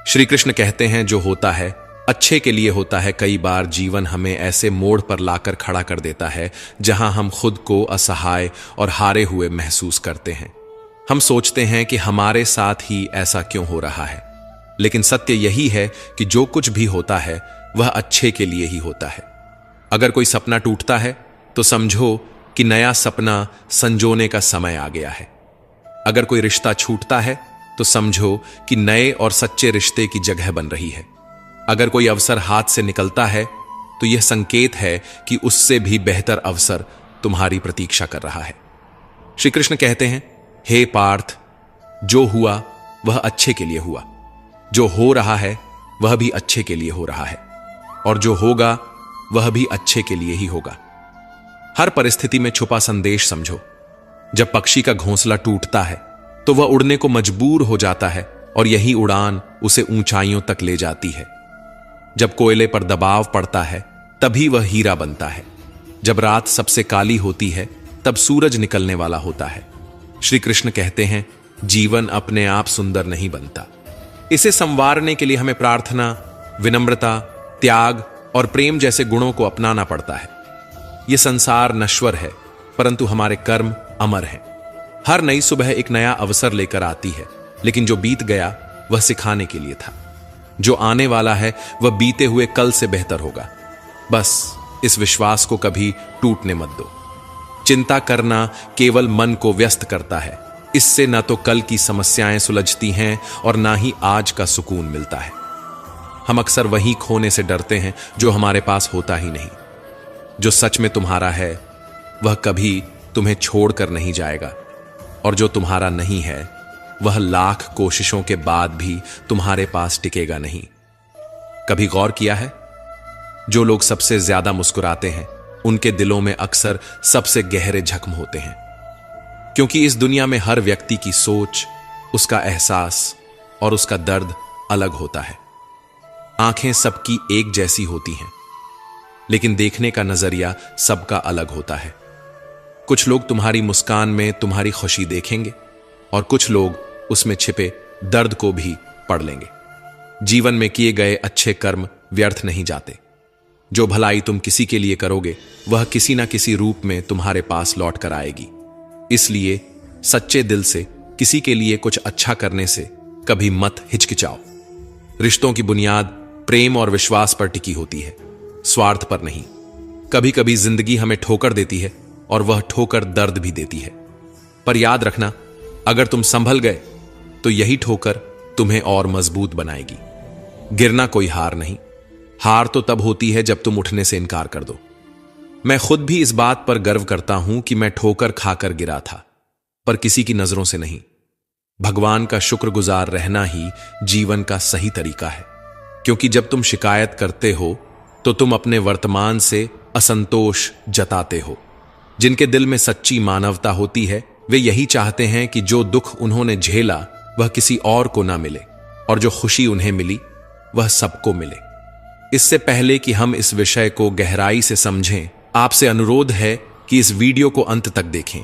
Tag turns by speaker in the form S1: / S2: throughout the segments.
S1: श्री कृष्ण कहते हैं जो होता है अच्छे के लिए होता है। कई बार जीवन हमें ऐसे मोड़ पर लाकर खड़ा कर देता है जहां हम खुद को असहाय और हारे हुए महसूस करते हैं। हम सोचते हैं कि हमारे साथ ही ऐसा क्यों हो रहा है, लेकिन सत्य यही है कि जो कुछ भी होता है वह अच्छे के लिए ही होता है। अगर कोई सपना टूटता है तो समझो कि नया सपना संजोने का समय आ गया है। अगर कोई रिश्ता छूटता है तो समझो कि नए और सच्चे रिश्ते की जगह बन रही है। अगर कोई अवसर हाथ से निकलता है तो यह संकेत है कि उससे भी बेहतर अवसर तुम्हारी प्रतीक्षा कर रहा है। श्री कृष्ण कहते हैं, हे पार्थ, जो हुआ वह अच्छे के लिए हुआ, जो हो रहा है वह भी अच्छे के लिए हो रहा है, और जो होगा वह भी अच्छे के लिए ही होगा। हर परिस्थिति में छुपा संदेश समझो। जब पक्षी का घोंसला टूटता है तो वह उड़ने को मजबूर हो जाता है, और यही उड़ान उसे ऊंचाइयों तक ले जाती है। जब कोयले पर दबाव पड़ता है तभी वह हीरा बनता है। जब रात सबसे काली होती है तब सूरज निकलने वाला होता है। श्री कृष्ण कहते हैं, जीवन अपने आप सुंदर नहीं बनता, इसे संवारने के लिए हमें प्रार्थना, विनम्रता, त्याग और प्रेम जैसे गुणों को अपनाना पड़ता है। यह संसार नश्वर है, परंतु हमारे कर्म अमर हैं। हर नई सुबह एक नया अवसर लेकर आती है, लेकिन जो बीत गया वह सिखाने के लिए था। जो आने वाला है वह बीते हुए कल से बेहतर होगा। बस इस विश्वास को कभी टूटने मत दो। चिंता करना केवल मन को व्यस्त करता है। इससे न तो कल की समस्याएं सुलझती हैं और ना ही आज का सुकून मिलता है। हम अक्सर वही खोने से डरते हैं जो हमारे पास होता ही नहीं। जो सच में तुम्हारा है वह कभी तुम्हें छोड़कर नहीं जाएगा, और जो तुम्हारा नहीं है वह लाख कोशिशों के बाद भी तुम्हारे पास टिकेगा नहीं। कभी गौर किया है, जो लोग सबसे ज्यादा मुस्कुराते हैं उनके दिलों में अक्सर सबसे गहरे जख्म होते हैं, क्योंकि इस दुनिया में हर व्यक्ति की सोच, उसका एहसास और उसका दर्द अलग होता है। आंखें सबकी एक जैसी होती हैं, लेकिन देखने का नजरिया सबका अलग होता है। कुछ लोग तुम्हारी मुस्कान में तुम्हारी खुशी देखेंगे, और कुछ लोग उसमें छिपे दर्द को भी पढ़ लेंगे। जीवन में किए गए अच्छे कर्म व्यर्थ नहीं जाते। जो भलाई तुम किसी के लिए करोगे वह किसी ना किसी रूप में तुम्हारे पास लौट कर आएगी। इसलिए सच्चे दिल से किसी के लिए कुछ अच्छा करने से कभी मत हिचकिचाओ। रिश्तों की बुनियाद प्रेम और विश्वास पर टिकी होती है, स्वार्थ पर नहीं। कभी कभी जिंदगी हमें ठोकर देती है, और वह ठोकर दर्द भी देती है, पर याद रखना, अगर तुम संभल गए तो यही ठोकर तुम्हें और मजबूत बनाएगी। गिरना कोई हार नहीं, हार तो तब होती है जब तुम उठने से इनकार कर दो। मैं खुद भी इस बात पर गर्व करता हूं कि मैं ठोकर खाकर गिरा था, पर किसी की नजरों से नहीं। भगवान का शुक्रगुजार रहना ही जीवन का सही तरीका है, क्योंकि जब तुम शिकायत करते हो तो तुम अपने वर्तमान से असंतोष जताते हो। जिनके दिल में सच्ची मानवता होती है वे यही चाहते हैं कि जो दुख उन्होंने झेला वह किसी और को ना मिले, और जो खुशी उन्हें मिली वह सबको मिले। इससे पहले कि हम इस विषय को गहराई से समझें, आपसे अनुरोध है कि इस वीडियो को अंत तक देखें।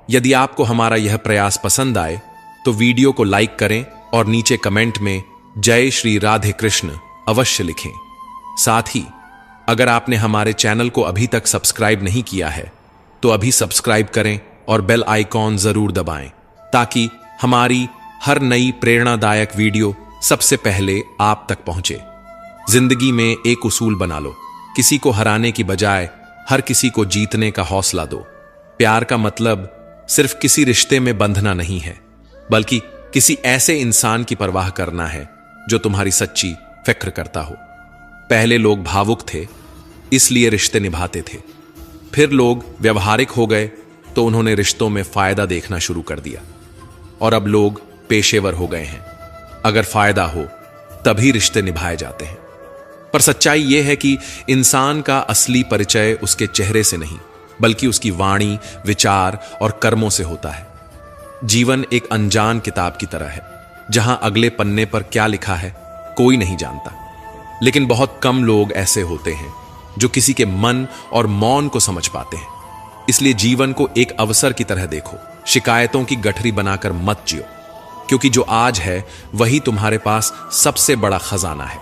S1: यदि आपको हमारा यह प्रयास पसंद आए तो वीडियो को लाइक करें और नीचे कमेंट में जय श्री राधे कृष्ण अवश्य लिखें। साथ ही अगर आपने हमारे चैनल को अभी तक सब्सक्राइब नहीं किया है तो अभी सब्सक्राइब करें और बेल आइकॉन जरूर दबाएं, ताकि हमारी हर नई प्रेरणादायक वीडियो सबसे पहले आप तक पहुंचे। जिंदगी में एक उसूल बना लो, किसी को हराने की बजाय हर किसी को जीतने का हौसला दो। प्यार का मतलब सिर्फ किसी रिश्ते में बंधना नहीं है, बल्कि किसी ऐसे इंसान की परवाह करना है जो तुम्हारी सच्ची फिक्र करता हो। पहले लोग भावुक थे, इसलिए रिश्ते निभाते थे। फिर लोग व्यवहारिक हो गए तो उन्होंने रिश्तों में फायदा देखना शुरू कर दिया, और अब लोग पेशेवर हो गए हैं। अगर फायदा हो तभी रिश्ते निभाए जाते हैं। पर सच्चाई यह है कि इंसान का असली परिचय उसके चेहरे से नहीं, बल्कि उसकी वाणी, विचार और कर्मों से होता है। जीवन एक अनजान किताब की तरह है, जहां अगले पन्ने पर क्या लिखा है कोई नहीं जानता, लेकिन बहुत कम लोग ऐसे होते हैं जो किसी के मन और मौन को समझ पाते हैं। इसलिए जीवन को एक अवसर की तरह देखो, शिकायतों की गठरी बनाकर मत जियो। क्योंकि जो आज है वही तुम्हारे पास सबसे बड़ा खजाना है।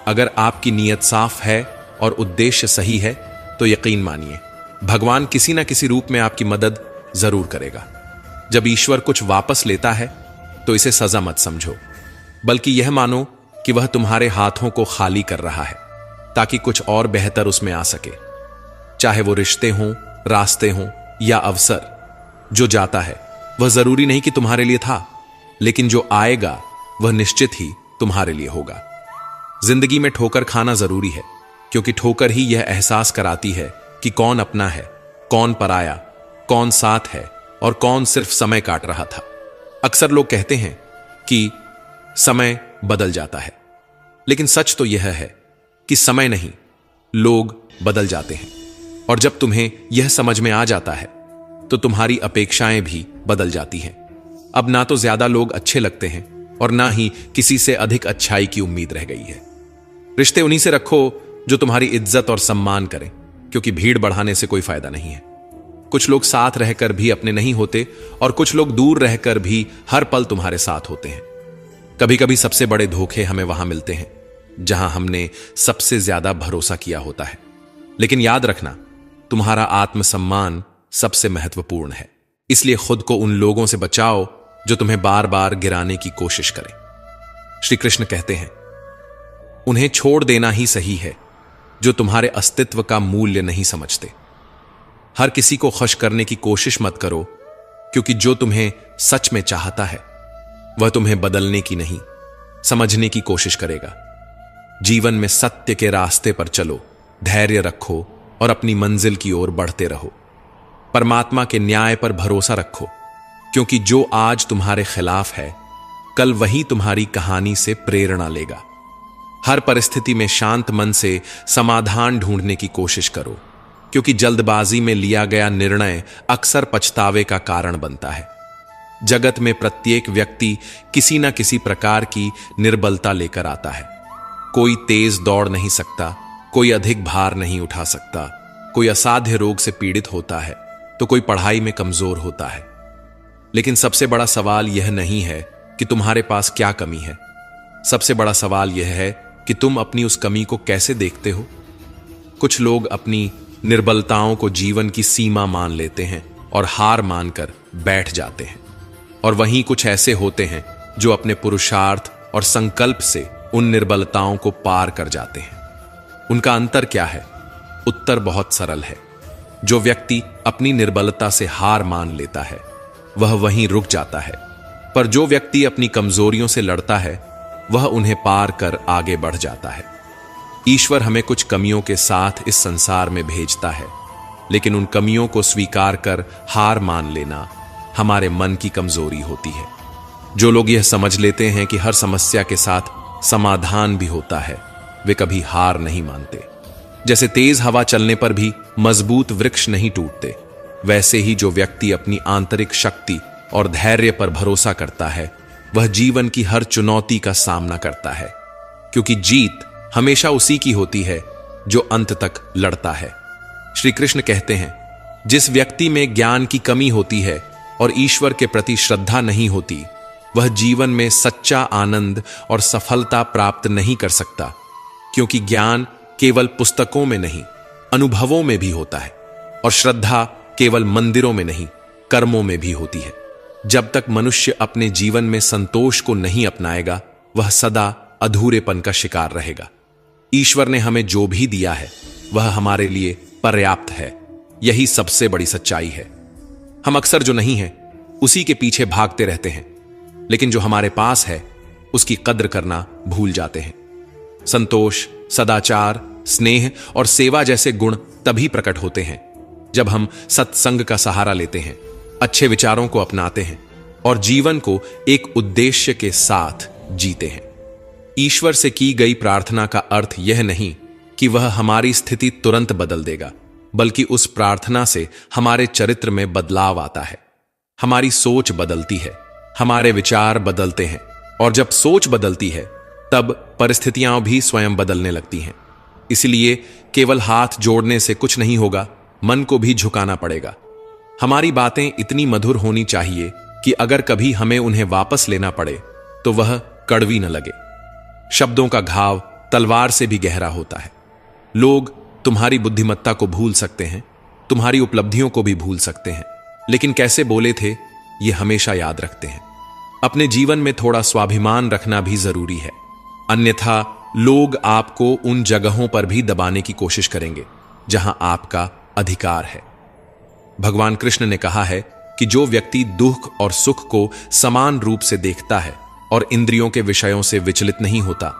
S1: अगर आपकी नीयत साफ है और उद्देश्य सही है तो यकीन मानिए भगवान किसी ना किसी रूप में आपकी मदद जरूर करेगा। जब ईश्वर कुछ वापस लेता है तो इसे सजा मत समझो, बल्कि यह मानो कि वह तुम्हारे हाथों को खाली कर रहा है ताकि कुछ और बेहतर उसमें आ सके। चाहे वो रिश्ते हों, रास्ते हों या अवसर, जो जाता है वह जरूरी नहीं कि तुम्हारे लिए था, लेकिन जो आएगा वह निश्चित ही तुम्हारे लिए होगा। जिंदगी में ठोकर खाना जरूरी है, क्योंकि ठोकर ही यह एहसास कराती है कि कौन अपना है, कौन पराया, कौन साथ है और कौन सिर्फ समय काट रहा था। अक्सर लोग कहते हैं कि समय बदल जाता है, लेकिन सच तो यह है कि समय नहीं, लोग बदल जाते हैं। और जब तुम्हें यह समझ में आ जाता है तो तुम्हारी अपेक्षाएं भी बदल जाती हैं। अब ना तो ज्यादा लोग अच्छे लगते हैं और ना ही किसी से अधिक अच्छाई की उम्मीद रह गई है। रिश्ते उन्हीं से रखो जो तुम्हारी इज्जत और सम्मान करें, क्योंकि भीड़ बढ़ाने से कोई फायदा नहीं है। कुछ लोग साथ रहकर भी अपने नहीं होते और कुछ लोग दूर रहकर भी हर पल तुम्हारे साथ होते हैं। कभी कभी सबसे बड़े धोखे हमें वहां मिलते हैं जहां हमने सबसे ज्यादा भरोसा किया होता है। लेकिन याद रखना, तुम्हारा आत्मसम्मान सबसे महत्वपूर्ण है, इसलिए खुद को उन लोगों से बचाओ जो तुम्हें बार बार गिराने की कोशिश करें। श्री कृष्ण कहते हैं, उन्हें छोड़ देना ही सही है जो तुम्हारे अस्तित्व का मूल्य नहीं समझते। हर किसी को खुश करने की कोशिश मत करो, क्योंकि जो तुम्हें सच में चाहता है वह तुम्हें बदलने की नहीं, समझने की कोशिश करेगा। जीवन में सत्य के रास्ते पर चलो, धैर्य रखो और अपनी मंजिल की ओर बढ़ते रहो। परमात्मा के न्याय पर भरोसा रखो, क्योंकि जो आज तुम्हारे खिलाफ है कल वही तुम्हारी कहानी से प्रेरणा लेगा। हर परिस्थिति में शांत मन से समाधान ढूंढने की कोशिश करो, क्योंकि जल्दबाजी में लिया गया निर्णय अक्सर पछतावे का कारण बनता है। जगत में प्रत्येक व्यक्ति किसी न किसी प्रकार की निर्बलता लेकर आता है। कोई तेज दौड़ नहीं सकता, कोई अधिक भार नहीं उठा सकता, कोई असाध्य रोग से पीड़ित होता है तो कोई पढ़ाई में कमजोर होता है। लेकिन सबसे बड़ा सवाल यह नहीं है कि तुम्हारे पास क्या कमी है, सबसे बड़ा सवाल यह है कि तुम अपनी उस कमी को कैसे देखते हो। कुछ लोग अपनी निर्बलताओं को जीवन की सीमा मान लेते हैं और हार मानकर बैठ जाते हैं, और वहीं कुछ ऐसे होते हैं जो अपने पुरुषार्थ और संकल्प से उन निर्बलताओं को पार कर जाते हैं। उनका अंतर क्या है? उत्तर बहुत सरल है। जो व्यक्ति अपनी निर्बलता से हार मान लेता है वह वहीं रुक जाता है, पर जो व्यक्ति अपनी कमजोरियों से लड़ता है वह उन्हें पार कर आगे बढ़ जाता है। ईश्वर हमें कुछ कमियों के साथ इस संसार में भेजता है, लेकिन उन कमियों को स्वीकार कर हार मान लेना हमारे मन की कमजोरी होती है। जो लोग यह समझ लेते हैं कि हर समस्या के साथ समाधान भी होता है, वे कभी हार नहीं मानते। जैसे तेज हवा चलने पर भी मजबूत वृक्ष नहीं टूटते, वैसे ही जो व्यक्ति अपनी आंतरिक शक्ति और धैर्य पर भरोसा करता है वह जीवन की हर चुनौती का सामना करता है, क्योंकि जीत हमेशा उसी की होती है जो अंत तक लड़ता है। श्री कृष्ण कहते हैं, जिस व्यक्ति में ज्ञान की कमी होती है और ईश्वर के प्रति श्रद्धा नहीं होती, वह जीवन में सच्चा आनंद और सफलता प्राप्त नहीं कर सकता, क्योंकि ज्ञान केवल पुस्तकों में नहीं, अनुभवों में भी होता है, और श्रद्धा केवल मंदिरों में नहीं, कर्मों में भी होती है। जब तक मनुष्य अपने जीवन में संतोष को नहीं अपनाएगा, वह सदा अधूरेपन का शिकार रहेगा। ईश्वर ने हमें जो भी दिया है वह हमारे लिए पर्याप्त है, यही सबसे बड़ी सच्चाई है। हम अक्सर जो नहीं है उसी के पीछे भागते रहते हैं, लेकिन जो हमारे पास है उसकी कद्र करना भूल जाते हैं। संतोष, सदाचार, स्नेह और सेवा जैसे गुण तभी प्रकट होते हैं जब हम सत्संग का सहारा लेते हैं, अच्छे विचारों को अपनाते हैं और जीवन को एक उद्देश्य के साथ जीते हैं। ईश्वर से की गई प्रार्थना का अर्थ यह नहीं कि वह हमारी स्थिति तुरंत बदल देगा, बल्कि उस प्रार्थना से हमारे चरित्र में बदलाव आता है। हमारी सोच बदलती है, हमारे विचार बदलते हैं, और जब सोच बदलती है तब परिस्थितियां भी स्वयं बदलने लगती हैं। इसलिए केवल हाथ जोड़ने से कुछ नहीं होगा, मन को भी झुकाना पड़ेगा। हमारी बातें इतनी मधुर होनी चाहिए कि अगर कभी हमें उन्हें वापस लेना पड़े तो वह कड़वी न लगे। शब्दों का घाव तलवार से भी गहरा होता है। लोग तुम्हारी बुद्धिमत्ता को भूल सकते हैं, तुम्हारी उपलब्धियों को भी भूल सकते हैं, लेकिन कैसे बोले थे ये हमेशा याद रखते हैं। अपने जीवन में थोड़ा स्वाभिमान रखना भी जरूरी है, अन्यथा लोग आपको उन जगहों पर भी दबाने की कोशिश करेंगे जहां आपका अधिकार है। भगवान कृष्ण ने कहा है कि जो व्यक्ति दुख और सुख को समान रूप से देखता है और इंद्रियों के विषयों से विचलित नहीं होता,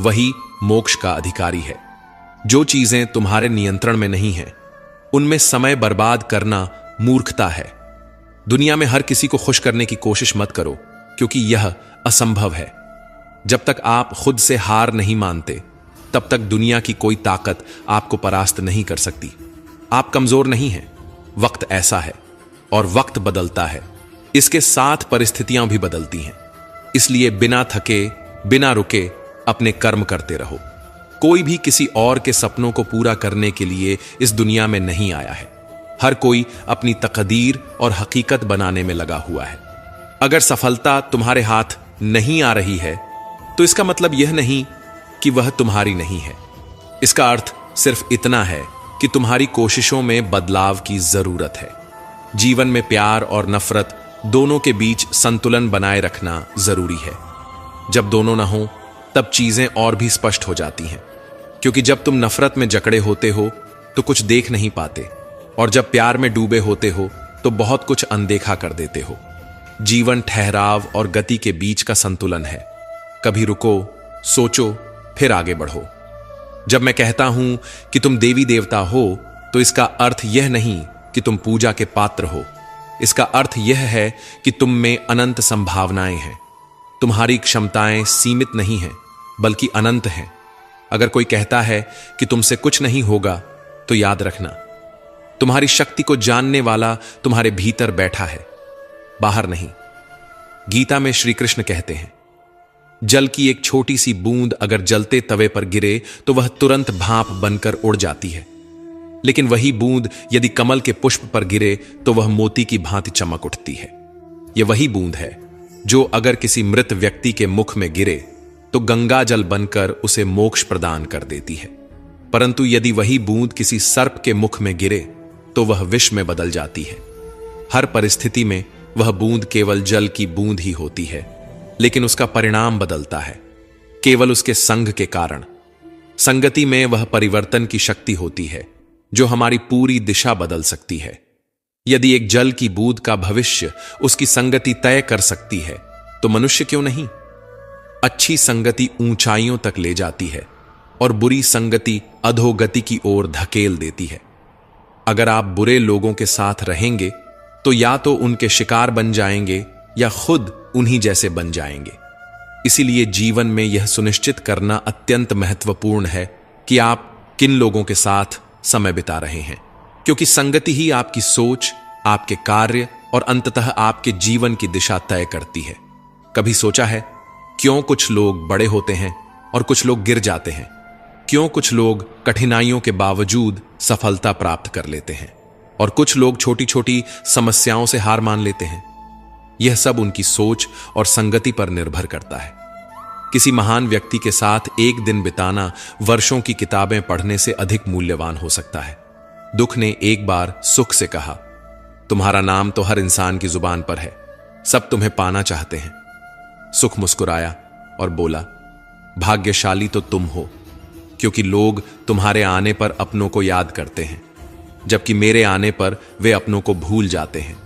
S1: वही मोक्ष का अधिकारी है। जो चीजें तुम्हारे नियंत्रण में नहीं हैं, उनमें समय बर्बाद करना मूर्खता है। दुनिया में हर किसी को खुश करने की कोशिश मत करो, क्योंकि यह असंभव है। जब तक आप खुद से हार नहीं मानते, तब तक दुनिया की कोई ताकत आपको परास्त नहीं कर सकती। आप कमजोर नहीं हैं, वक्त ऐसा है और वक्त बदलता है, इसके साथ परिस्थितियां भी बदलती हैं। इसलिए बिना थके, बिना रुके अपने कर्म करते रहो। कोई भी किसी और के सपनों को पूरा करने के लिए इस दुनिया में नहीं आया है। हर कोई अपनी तकदीर और हकीकत बनाने में लगा हुआ है। अगर सफलता तुम्हारे हाथ नहीं आ रही है, तो इसका मतलब यह नहीं कि वह तुम्हारी नहीं है। इसका अर्थ सिर्फ इतना है कि तुम्हारी कोशिशों में बदलाव की जरूरत है। जीवन में प्यार और नफरत दोनों के बीच संतुलन बनाए रखना जरूरी है। जब दोनों ना हो, तब चीजें और भी स्पष्ट हो जाती हैं, क्योंकि जब तुम नफरत में जकड़े होते हो तो कुछ देख नहीं पाते, और जब प्यार में डूबे होते हो तो बहुत कुछ अनदेखा कर देते हो। जीवन ठहराव और गति के बीच का संतुलन है। कभी रुको, सोचो, फिर आगे बढ़ो। जब मैं कहता हूं कि तुम देवी देवता हो, तो इसका अर्थ यह नहीं कि तुम पूजा के पात्र हो। इसका अर्थ यह है कि तुम में अनंत संभावनाएं हैं। तुम्हारी क्षमताएं सीमित नहीं हैं, बल्कि अनंत हैं। अगर कोई कहता है कि तुमसे कुछ नहीं होगा, तो याद रखना, तुम्हारी शक्ति को जानने वाला तुम्हारे भीतर बैठा है, बाहर नहीं। गीता में श्री कृष्ण कहते हैं, जल की एक छोटी सी बूंद अगर जलते तवे पर गिरे तो वह तुरंत भाप बनकर उड़ जाती है, लेकिन वही बूंद यदि कमल के पुष्प पर गिरे तो वह मोती की भांति चमक उठती है। यह वही बूंद है जो अगर किसी मृत व्यक्ति के मुख में गिरे तो गंगा जल बनकर उसे मोक्ष प्रदान कर देती है, परंतु यदि वही बूंद किसी सर्प के मुख में गिरे तो वह विष में बदल जाती है। हर परिस्थिति में वह बूंद केवल जल की बूंद ही होती है, लेकिन उसका परिणाम बदलता है केवल उसके संग के कारण। संगति में वह परिवर्तन की शक्ति होती है जो हमारी पूरी दिशा बदल सकती है। यदि एक जल की बूंद का भविष्य उसकी संगति तय कर सकती है, तो मनुष्य क्यों नहीं? अच्छी संगति ऊंचाइयों तक ले जाती है और बुरी संगति अधोगति की ओर धकेल देती है। अगर आप बुरे लोगों के साथ रहेंगे तो या तो उनके शिकार बन जाएंगे या खुद उन्हीं जैसे बन जाएंगे। इसीलिए जीवन में यह सुनिश्चित करना अत्यंत महत्वपूर्ण है कि आप किन लोगों के साथ समय बिता रहे हैं, क्योंकि संगति ही आपकी सोच, आपके कार्य और अंततः आपके जीवन की दिशा तय करती है। कभी सोचा है क्यों कुछ लोग बड़े होते हैं और कुछ लोग गिर जाते हैं? क्यों कुछ लोग कठिनाइयों के बावजूद सफलता प्राप्त कर लेते हैं और कुछ लोग छोटी छोटी समस्याओं से हार मान लेते हैं? यह सब उनकी सोच और संगति पर निर्भर करता है। किसी महान व्यक्ति के साथ एक दिन बिताना वर्षों की किताबें पढ़ने से अधिक मूल्यवान हो सकता है। दुख ने एक बार सुख से कहा, तुम्हारा नाम तो हर इंसान की जुबान पर है, सब तुम्हें पाना चाहते हैं। सुख मुस्कुराया और बोला, भाग्यशाली तो तुम हो, क्योंकि लोग तुम्हारे आने पर अपनों को याद करते हैं, जबकि मेरे आने पर वे अपनों को भूल जाते हैं।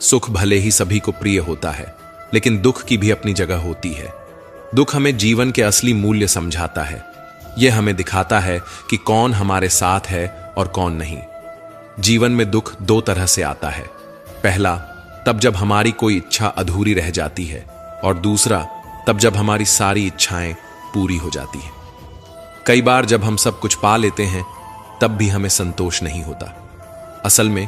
S1: सुख भले ही सभी को प्रिय होता है, लेकिन दुख की भी अपनी जगह होती है। दुख हमें जीवन के असली मूल्य समझाता है। यह हमें दिखाता है कि कौन हमारे साथ है और कौन नहीं। जीवन में दुख दो तरह से आता है। पहला, तब जब हमारी कोई इच्छा अधूरी रह जाती है, और दूसरा, तब जब हमारी सारी इच्छाएं पूरी हो जाती हैं। कई बार जब हम सब कुछ पा लेते हैं, तब भी हमें संतोष नहीं होता। असल में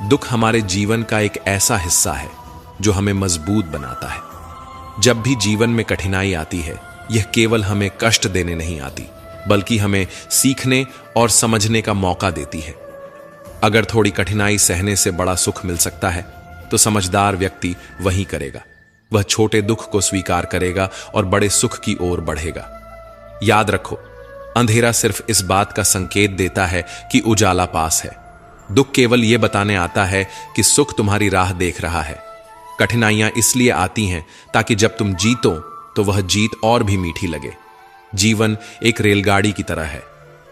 S1: दुख हमारे जीवन का एक ऐसा हिस्सा है जो हमें मजबूत बनाता है। जब भी जीवन में कठिनाई आती है, यह केवल हमें कष्ट देने नहीं आती, बल्कि हमें सीखने और समझने का मौका देती है। अगर थोड़ी कठिनाई सहने से बड़ा सुख मिल सकता है, तो समझदार व्यक्ति वही करेगा। वह छोटे दुख को स्वीकार करेगा और बड़े सुख की ओर बढ़ेगा। याद रखो, अंधेरा सिर्फ इस बात का संकेत देता है कि उजाला पास है। दुख केवल यह बताने आता है कि सुख तुम्हारी राह देख रहा है। कठिनाइयां इसलिए आती हैं ताकि जब तुम जीतो तो वह जीत और भी मीठी लगे। जीवन एक रेलगाड़ी की तरह है।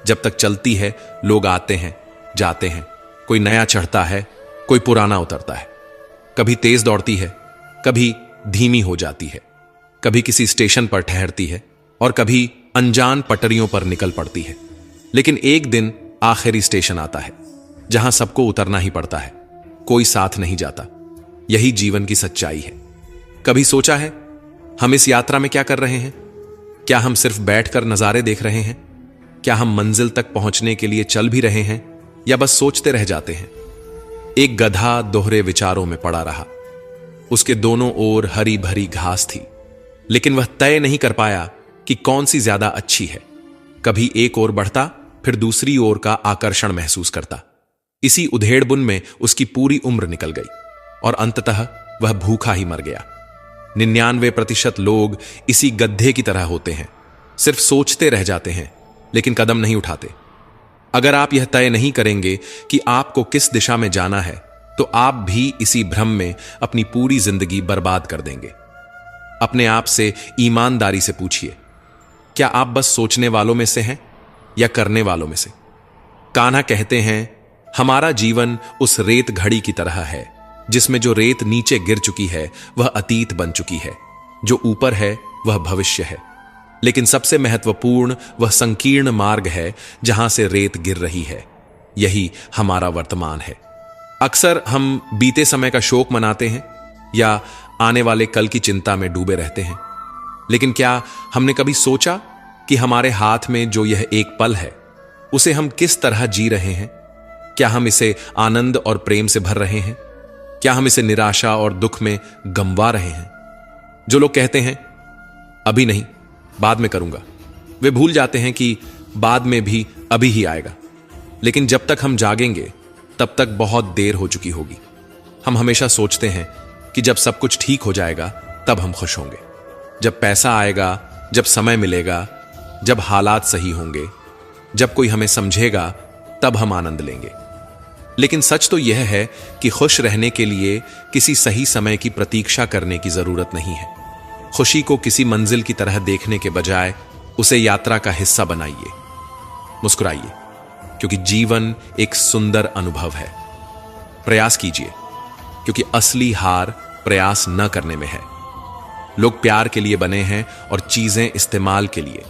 S1: जब तक चलती है, लोग आते हैं, जाते हैं, कोई नया चढ़ता है, कोई पुराना उतरता है। कभी तेज दौड़ती है, कभी धीमी हो जाती है, कभी किसी स्टेशन पर ठहरती है और कभी अनजान पटरियों पर निकल पड़ती है। लेकिन एक दिन आखिरी स्टेशन आता है जहां सबको उतरना ही पड़ता है, कोई साथ नहीं जाता। यही जीवन की सच्चाई है। कभी सोचा है हम इस यात्रा में क्या कर रहे हैं? क्या हम सिर्फ बैठकर नजारे देख रहे हैं? क्या हम मंजिल तक पहुंचने के लिए चल भी रहे हैं या बस सोचते रह जाते हैं? एक गधा दोहरे विचारों में पड़ा रहा। उसके दोनों ओर हरी भरी घास थी, लेकिन वह तय नहीं कर पाया कि कौन सी ज्यादा अच्छी है। कभी एक ओर बढ़ता, फिर दूसरी ओर का आकर्षण महसूस करता। इसी उधेड़बुन में उसकी पूरी उम्र निकल गई और अंततः वह भूखा ही मर गया। 99% लोग इसी गड्ढे की तरह होते हैं, सिर्फ सोचते रह जाते हैं लेकिन कदम नहीं उठाते। अगर आप यह तय नहीं करेंगे कि आपको किस दिशा में जाना है, तो आप भी इसी भ्रम में अपनी पूरी जिंदगी बर्बाद कर देंगे। अपने आप से ईमानदारी से पूछिए, क्या आप बस सोचने वालों में से हैं या करने वालों में से? कान्हा कहते हैं, हमारा जीवन उस रेत घड़ी की तरह है जिसमें जो रेत नीचे गिर चुकी है वह अतीत बन चुकी है, जो ऊपर है वह भविष्य है। लेकिन सबसे महत्वपूर्ण वह संकीर्ण मार्ग है जहां से रेत गिर रही है। यही हमारा वर्तमान है। अक्सर हम बीते समय का शोक मनाते हैं या आने वाले कल की चिंता में डूबे रहते हैं। लेकिन क्या हमने कभी सोचा कि हमारे हाथ में जो यह एक पल है, उसे हम किस तरह जी रहे हैं? क्या हम इसे आनंद और प्रेम से भर रहे हैं? क्या हम इसे निराशा और दुख में गंवा रहे हैं? जो लोग कहते हैं अभी नहीं, बाद में करूंगा, वे भूल जाते हैं कि बाद में भी अभी ही आएगा। लेकिन जब तक हम जागेंगे तब तक बहुत देर हो चुकी होगी। हम हमेशा सोचते हैं कि जब सब कुछ ठीक हो जाएगा तब हम खुश होंगे, जब पैसा आएगा, जब समय मिलेगा, जब हालात सही होंगे, जब कोई हमें समझेगा, तब हम आनंद लेंगे। लेकिन सच तो यह है कि खुश रहने के लिए किसी सही समय की प्रतीक्षा करने की जरूरत नहीं है। खुशी को किसी मंजिल की तरह देखने के बजाय उसे यात्रा का हिस्सा बनाइए। मुस्कुराइए, क्योंकि जीवन एक सुंदर अनुभव है। प्रयास कीजिए, क्योंकि असली हार प्रयास न करने में है। लोग प्यार के लिए बने हैं और चीजें इस्तेमाल के लिए,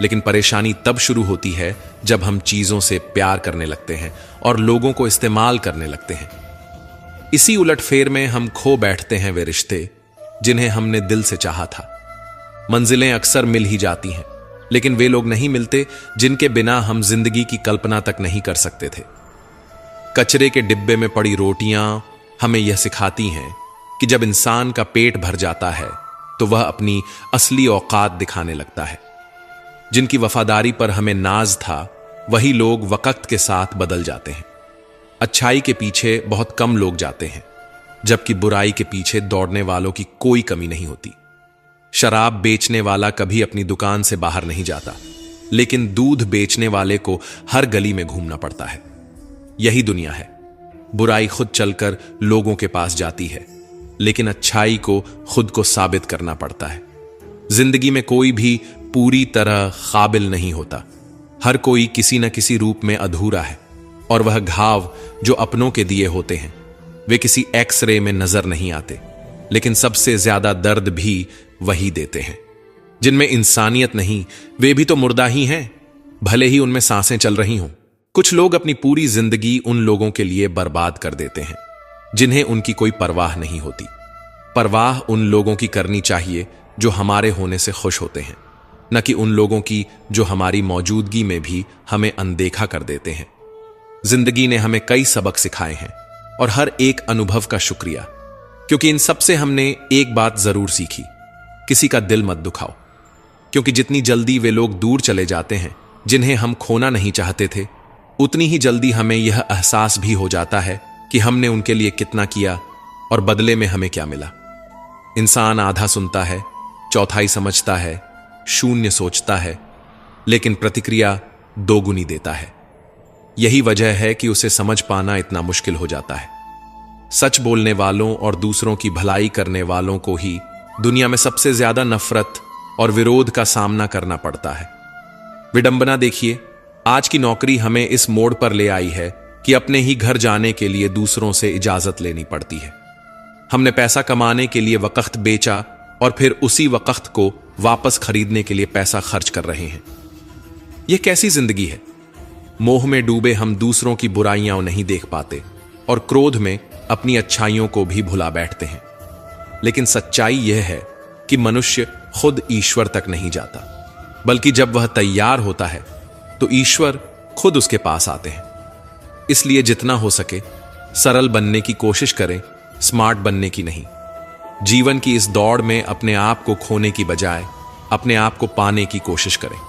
S1: लेकिन परेशानी तब शुरू होती है जब हम चीजों से प्यार करने लगते हैं और लोगों को इस्तेमाल करने लगते हैं। इसी उलटफेर में हम खो बैठते हैं वे रिश्ते जिन्हें हमने दिल से चाहा था। मंजिलें अक्सर मिल ही जाती हैं, लेकिन वे लोग नहीं मिलते जिनके बिना हम जिंदगी की कल्पना तक नहीं कर सकते थे। कचरे के डिब्बे में पड़ी रोटियां हमें यह सिखाती हैं कि जब इंसान का पेट भर जाता है तो वह अपनी असली औकात दिखाने लगता है। जिनकी वफादारी पर हमें नाज था, वही लोग वक्त के साथ बदल जाते हैं। अच्छाई के पीछे बहुत कम लोग जाते हैं, जबकि बुराई के पीछे दौड़ने वालों की कोई कमी नहीं होती। शराब बेचने वाला कभी अपनी दुकान से बाहर नहीं जाता, लेकिन दूध बेचने वाले को हर गली में घूमना पड़ता है। यही दुनिया है। बुराई खुद चलकर लोगों के पास जाती है, लेकिन अच्छाई को खुद को साबित करना पड़ता है। जिंदगी में कोई भी पूरी तरह काबिल नहीं होता। हर कोई किसी न किसी रूप में अधूरा है, और वह घाव जो अपनों के दिए होते हैं वे किसी एक्सरे में नजर नहीं आते, लेकिन सबसे ज्यादा दर्द भी वही देते हैं। जिनमें इंसानियत नहीं, वे भी तो मुर्दा ही हैं, भले ही उनमें सांसें चल रही हों। कुछ लोग अपनी पूरी जिंदगी उन लोगों के लिए बर्बाद कर देते हैं जिन्हें उनकी कोई परवाह नहीं होती। परवाह उन लोगों की करनी चाहिए जो हमारे होने से खुश होते हैं, न कि उन लोगों की जो हमारी मौजूदगी में भी हमें अनदेखा कर देते हैं। जिंदगी ने हमें कई सबक सिखाए हैं, और हर एक अनुभव का शुक्रिया, क्योंकि इन सब से हमने एक बात जरूर सीखी, किसी का दिल मत दुखाओ। क्योंकि जितनी जल्दी वे लोग दूर चले जाते हैं जिन्हें हम खोना नहीं चाहते थे, उतनी ही जल्दी हमें यह एहसास भी हो जाता है कि हमने उनके लिए कितना किया, और बदले में हमें क्या मिला? इंसान आधा सुनता है, चौथाई समझता है, शून्य सोचता है, लेकिन प्रतिक्रिया दोगुनी देता है। यही वजह है कि उसे समझ पाना इतना मुश्किल हो जाता है। सच बोलने वालों और दूसरों की भलाई करने वालों को ही दुनिया में सबसे ज्यादा नफरत और विरोध का सामना करना पड़ता है। विडंबना देखिए, आज की नौकरी हमें इस मोड़ पर ले आई है कि अपने ही घर जाने के लिए दूसरों से इजाजत लेनी पड़ती है। हमने पैसा कमाने के लिए वक्त बेचा और फिर उसी वक्त को वापस खरीदने के लिए पैसा खर्च कर रहे हैं। यह कैसी जिंदगी है? मोह में डूबे हम दूसरों की बुराइयां नहीं देख पाते और क्रोध में अपनी अच्छाइयों को भी भुला बैठते हैं। लेकिन सच्चाई यह है कि मनुष्य खुद ईश्वर तक नहीं जाता, बल्कि जब वह तैयार होता है तो ईश्वर खुद उसके पास आते हैं। इसलिए जितना हो सके सरल बनने की कोशिश करें, स्मार्ट बनने की नहीं। जीवन की इस दौड़ में अपने आप को खोने की बजाय अपने आप को पाने की कोशिश करें।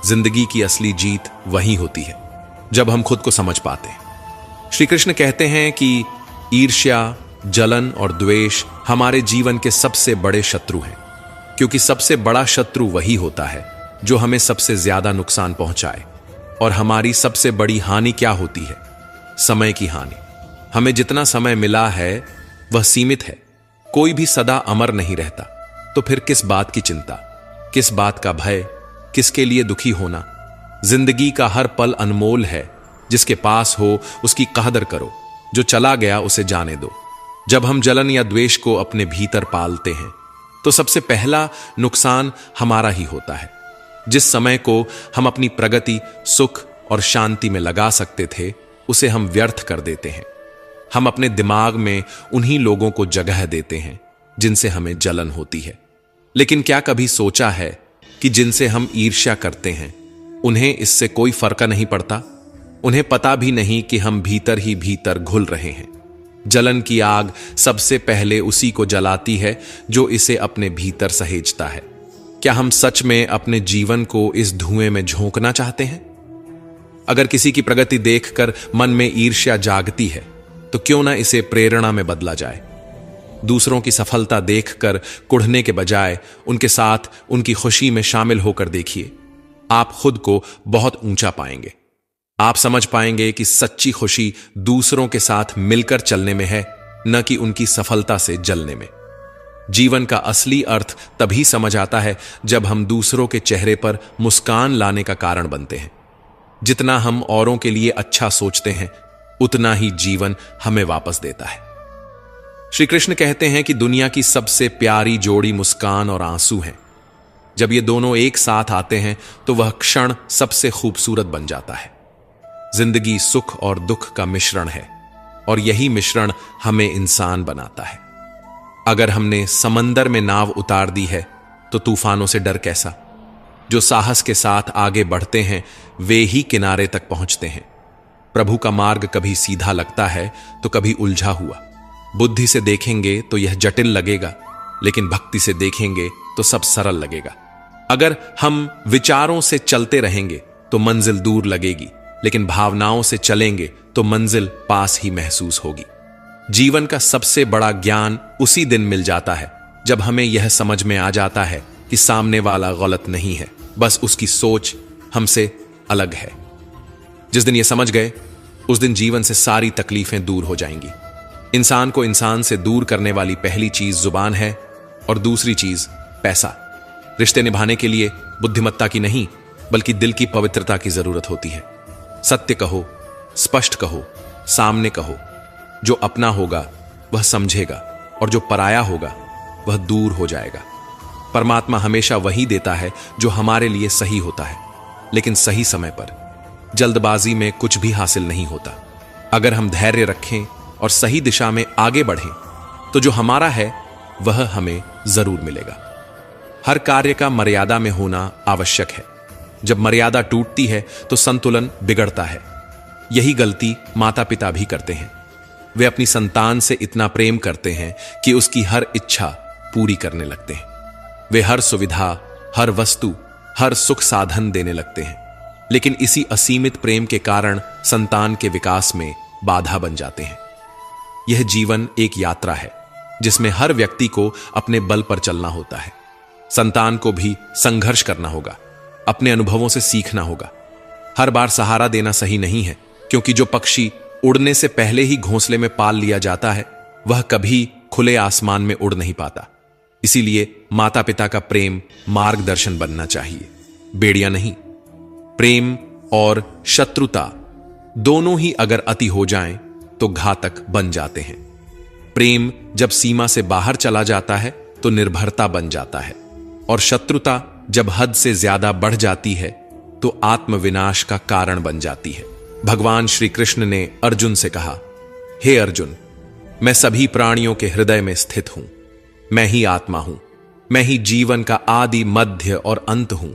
S1: जिंदगी की असली जीत वही होती है जब हम खुद को समझ पाते हैं। श्री कृष्ण कहते हैं कि ईर्ष्या, जलन और द्वेष हमारे जीवन के सबसे बड़े शत्रु हैं, क्योंकि सबसे बड़ा शत्रु वही होता है जो हमें सबसे ज्यादा नुकसान पहुंचाए। और हमारी सबसे बड़ी हानि क्या होती है? समय की हानि। हमें जितना समय मिला है वह सीमित है। कोई भी सदा अमर नहीं रहता, तो फिर किस बात की चिंता, किस बात का भय, किसके लिए दुखी होना? जिंदगी का हर पल अनमोल है। जिसके पास हो उसकी कदर करो, जो चला गया उसे जाने दो। जब हम जलन या द्वेष को अपने भीतर पालते हैं तो सबसे पहला नुकसान हमारा ही होता है। जिस समय को हम अपनी प्रगति, सुख और शांति में लगा सकते थे, उसे हम व्यर्थ कर देते हैं। हम अपने दिमाग में उन्हीं लोगों को जगह देते हैं जिनसे हमें जलन होती है। लेकिन क्या कभी सोचा है कि जिनसे हम ईर्ष्या करते हैं उन्हें इससे कोई फर्क नहीं पड़ता? उन्हें पता भी नहीं कि हम भीतर ही भीतर घुल रहे हैं। जलन की आग सबसे पहले उसी को जलाती है जो इसे अपने भीतर सहेजता है। क्या हम सच में अपने जीवन को इस धुएं में झोंकना चाहते हैं? अगर किसी की प्रगति देखकर मन में ईर्ष्या जागती है तो क्यों ना इसे प्रेरणा में बदला जाए। दूसरों की सफलता देखकर कुढ़ने के बजाय उनके साथ उनकी खुशी में शामिल होकर देखिए। आप खुद को बहुत ऊंचा पाएंगे। आप समझ पाएंगे कि सच्ची खुशी दूसरों के साथ मिलकर चलने में है, न कि उनकी सफलता से जलने में। जीवन का असली अर्थ तभी समझ आता है जब हम दूसरों के चेहरे पर मुस्कान लाने का कारण बनते हैं। जितना हम औरों के लिए अच्छा सोचते हैं, उतना ही जीवन हमें वापस देता है। श्री कृष्ण कहते हैं कि दुनिया की सबसे प्यारी जोड़ी मुस्कान और आंसू हैं। जब ये दोनों एक साथ आते हैं तो वह क्षण सबसे खूबसूरत बन जाता है। जिंदगी सुख और दुख का मिश्रण है और यही मिश्रण हमें इंसान बनाता है। अगर हमने समंदर में नाव उतार दी है तो तूफानों से डर कैसा? जो साहस के साथ आगे बढ़ते हैं वे ही किनारे तक पहुंचते हैं। प्रभु का मार्ग कभी सीधा लगता है तो कभी उलझा हुआ। बुद्धि से देखेंगे तो यह जटिल लगेगा, लेकिन भक्ति से देखेंगे तो सब सरल लगेगा। अगर हम विचारों से चलते रहेंगे तो मंजिल दूर लगेगी, लेकिन भावनाओं से चलेंगे तो मंजिल पास ही महसूस होगी। जीवन का सबसे बड़ा ज्ञान उसी दिन मिल जाता है जब हमें यह समझ में आ जाता है कि सामने वाला गलत नहीं है, बस उसकी सोच हमसे अलग है। जिस दिन यह समझ गए उस दिन जीवन से सारी तकलीफें दूर हो जाएंगी। इंसान को इंसान से दूर करने वाली पहली चीज जुबान है और दूसरी चीज पैसा। रिश्ते निभाने के लिए बुद्धिमत्ता की नहीं बल्कि दिल की पवित्रता की जरूरत होती है। सत्य कहो, स्पष्ट कहो, सामने कहो। जो अपना होगा वह समझेगा और जो पराया होगा वह दूर हो जाएगा। परमात्मा हमेशा वही देता है जो हमारे लिए सही होता है, लेकिन सही समय पर। जल्दबाजी में कुछ भी हासिल नहीं होता। अगर हम धैर्य रखें और सही दिशा में आगे बढ़ें तो जो हमारा है वह हमें जरूर मिलेगा। हर कार्य का मर्यादा में होना आवश्यक है। जब मर्यादा टूटती है तो संतुलन बिगड़ता है। यही गलती माता पिता भी करते हैं। वे अपनी संतान से इतना प्रेम करते हैं कि उसकी हर इच्छा पूरी करने लगते हैं। वे हर सुविधा, हर वस्तु, हर सुख साधन देने लगते हैं, लेकिन इसी असीमित प्रेम के कारण संतान के विकास में बाधा बन जाते हैं। यह जीवन एक यात्रा है जिसमें हर व्यक्ति को अपने बल पर चलना होता है। संतान को भी संघर्ष करना होगा, अपने अनुभवों से सीखना होगा। हर बार सहारा देना सही नहीं है, क्योंकि जो पक्षी उड़ने से पहले ही घोंसले में पाल लिया जाता है वह कभी खुले आसमान में उड़ नहीं पाता। इसीलिए माता पिता का प्रेम मार्गदर्शन बनना चाहिए, बेड़ियां नहीं। प्रेम और शत्रुता दोनों ही अगर अति हो जाएं तो घातक बन जाते हैं। प्रेम जब सीमा से बाहर चला जाता है तो निर्भरता बन जाता है, और शत्रुता जब हद से ज्यादा बढ़ जाती है तो आत्मविनाश का कारण बन जाती है। भगवान श्री कृष्ण ने अर्जुन से कहा, हे अर्जुन, मैं सभी प्राणियों के हृदय में स्थित हूं। मैं ही आत्मा हूं, मैं ही जीवन का आदि मध्य और अंत हूं।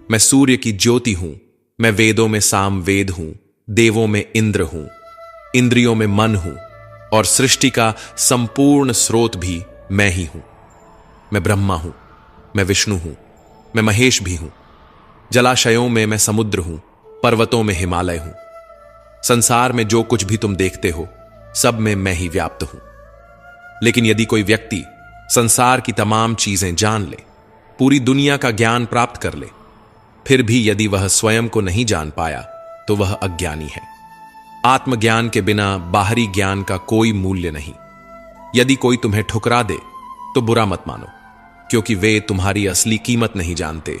S1: मैं सूर्य की ज्योति हूं, मैं वेदों में साम वेद हूं, देवों में इंद्र हूं, इंद्रियों में मन हूं, और सृष्टि का संपूर्ण स्रोत भी मैं ही हूं। मैं ब्रह्मा हूं, मैं विष्णु हूं, मैं महेश भी हूं। जलाशयों में मैं समुद्र हूं, पर्वतों में हिमालय हूं। संसार में जो कुछ भी तुम देखते हो सब में मैं ही व्याप्त हूं। लेकिन यदि कोई व्यक्ति संसार की तमाम चीजें जान ले, पूरी दुनिया का ज्ञान प्राप्त कर ले, फिर भी यदि वह स्वयं को नहीं जान पाया तो वह अज्ञानी है। आत्मज्ञान के बिना बाहरी ज्ञान का कोई मूल्य नहीं। यदि कोई तुम्हें ठुकरा दे तो बुरा मत मानो, क्योंकि वे तुम्हारी असली कीमत नहीं जानते।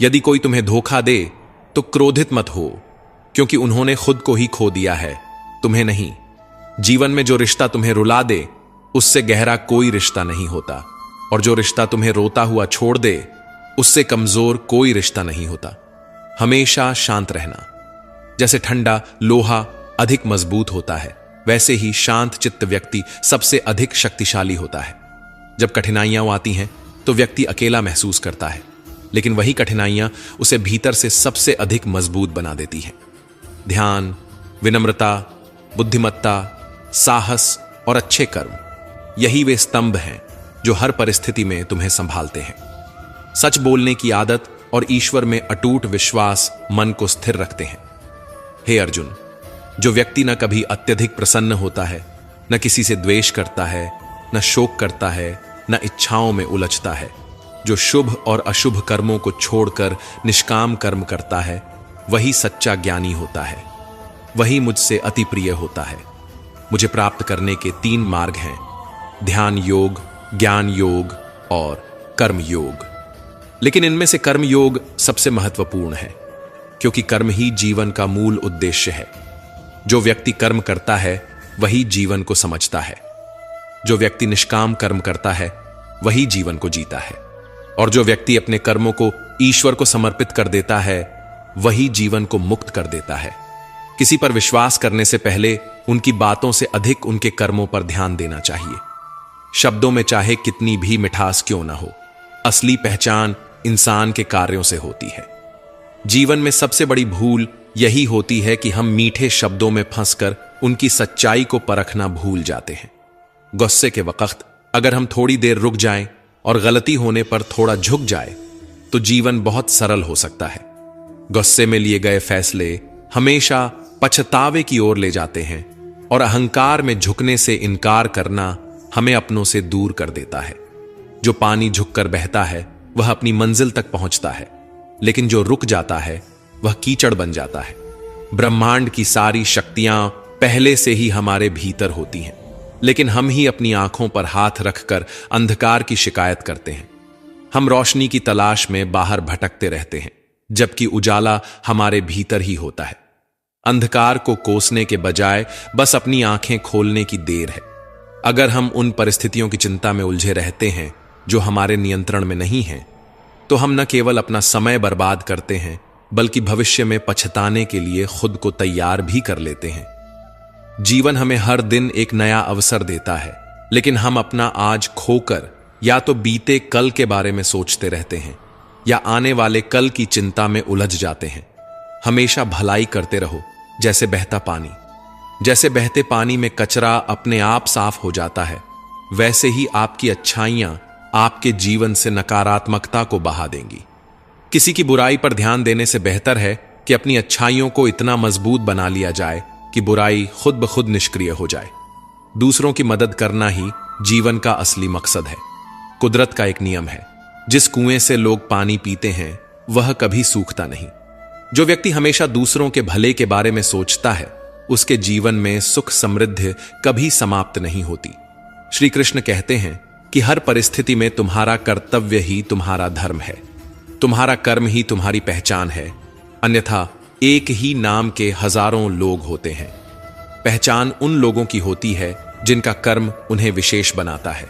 S1: यदि कोई तुम्हें धोखा दे तो क्रोधित मत हो, क्योंकि उन्होंने खुद को ही खो दिया है, तुम्हें नहीं। जीवन में जो रिश्ता तुम्हें रुला दे उससे गहरा कोई रिश्ता नहीं होता, और जो रिश्ता तुम्हें रोता हुआ छोड़ दे उससे कमजोर कोई रिश्ता नहीं होता। हमेशा शांत रहना। जैसे ठंडा लोहा अधिक मजबूत होता है, वैसे ही शांत चित्त व्यक्ति सबसे अधिक शक्तिशाली होता है। जब कठिनाइयां आती हैं तो व्यक्ति अकेला महसूस करता है, लेकिन वही कठिनाइयां उसे भीतर से सबसे अधिक मजबूत बना देती हैं। ध्यान, विनम्रता, बुद्धिमत्ता, साहस और अच्छे कर्म, यही वे स्तंभ हैं जो हर परिस्थिति में तुम्हें संभालते हैं। सच बोलने की आदत और ईश्वर में अटूट विश्वास मन को स्थिर रखते हैं। हे अर्जुन, जो व्यक्ति न कभी अत्यधिक प्रसन्न होता है, न किसी से द्वेष करता है, न शोक करता है, न इच्छाओं में उलझता है, जो शुभ और अशुभ कर्मों को छोड़कर निष्काम कर्म करता है, वही सच्चा ज्ञानी होता है। वही मुझसे अति प्रिय होता है। मुझे प्राप्त करने के 3 मार्ग हैं: ध्यान योग, ज्ञान योग और कर्म योग। लेकिन इनमें से कर्म योग सबसे महत्वपूर्ण है, क्योंकि कर्म ही जीवन का मूल उद्देश्य है। जो व्यक्ति कर्म करता है वही जीवन को समझता है। जो व्यक्ति निष्काम कर्म करता है वही जीवन को जीता है, और जो व्यक्ति अपने कर्मों को ईश्वर को समर्पित कर देता है वही जीवन को मुक्त कर देता है। किसी पर विश्वास करने से पहले उनकी बातों से अधिक उनके कर्मों पर ध्यान देना चाहिए। शब्दों में चाहे कितनी भी मिठास क्यों ना हो, असली पहचान इंसान के कार्यों से होती है। जीवन में सबसे बड़ी भूल यही होती है कि हम मीठे शब्दों में फंसकर उनकी सच्चाई को परखना भूल जाते हैं। गुस्से के वक्त अगर हम थोड़ी देर रुक जाएं और गलती होने पर थोड़ा झुक जाए तो जीवन बहुत सरल हो सकता है। गुस्से में लिए गए फैसले हमेशा पछतावे की ओर ले जाते हैं, और अहंकार में झुकने से इनकार करना हमें अपनों से दूर कर देता है। जो पानी झुककर बहता है वह अपनी मंजिल तक पहुंचता है, लेकिन जो रुक जाता है वह कीचड़ बन जाता है। ब्रह्मांड की सारी शक्तियां पहले से ही हमारे भीतर होती हैं, लेकिन हम ही अपनी आंखों पर हाथ रखकर अंधकार की शिकायत करते हैं। हम रोशनी की तलाश में बाहर भटकते रहते हैं, जबकि उजाला हमारे भीतर ही होता है। अंधकार को कोसने के बजाय बस अपनी आंखें खोलने की देर है। अगर हम उन परिस्थितियों की चिंता में उलझे रहते हैं जो हमारे नियंत्रण में नहीं हैं, तो हम न केवल अपना समय बर्बाद करते हैं, बल्कि भविष्य में पछताने के लिए खुद को तैयार भी कर लेते हैं। जीवन हमें हर दिन एक नया अवसर देता है, लेकिन हम अपना आज खोकर या तो बीते कल के बारे में सोचते रहते हैं या आने वाले कल की चिंता में उलझ जाते हैं। हमेशा भलाई करते रहो, जैसे बहता पानी। जैसे बहते पानी में कचरा अपने आप साफ हो जाता है, वैसे ही आपकी अच्छाइयां आपके जीवन से नकारात्मकता को बहा देंगी। किसी की बुराई पर ध्यान देने से बेहतर है कि अपनी अच्छाइयों को इतना मजबूत बना लिया जाए कि बुराई खुद ब खुद निष्क्रिय हो जाए। दूसरों की मदद करना ही जीवन का असली मकसद है। कुदरत का एक नियम है, जिस कुएं से लोग पानी पीते हैं वह कभी सूखता नहीं। जो व्यक्ति हमेशा दूसरों के भले के बारे में सोचता है, उसके जीवन में सुख समृद्धि कभी समाप्त नहीं होती। श्री कृष्ण कहते हैं कि हर परिस्थिति में तुम्हारा कर्तव्य ही तुम्हारा धर्म है, तुम्हारा कर्म ही तुम्हारी पहचान है, अन्यथा एक ही नाम के हजारों लोग होते हैं। पहचान उन लोगों की होती है जिनका कर्म उन्हें विशेष बनाता है।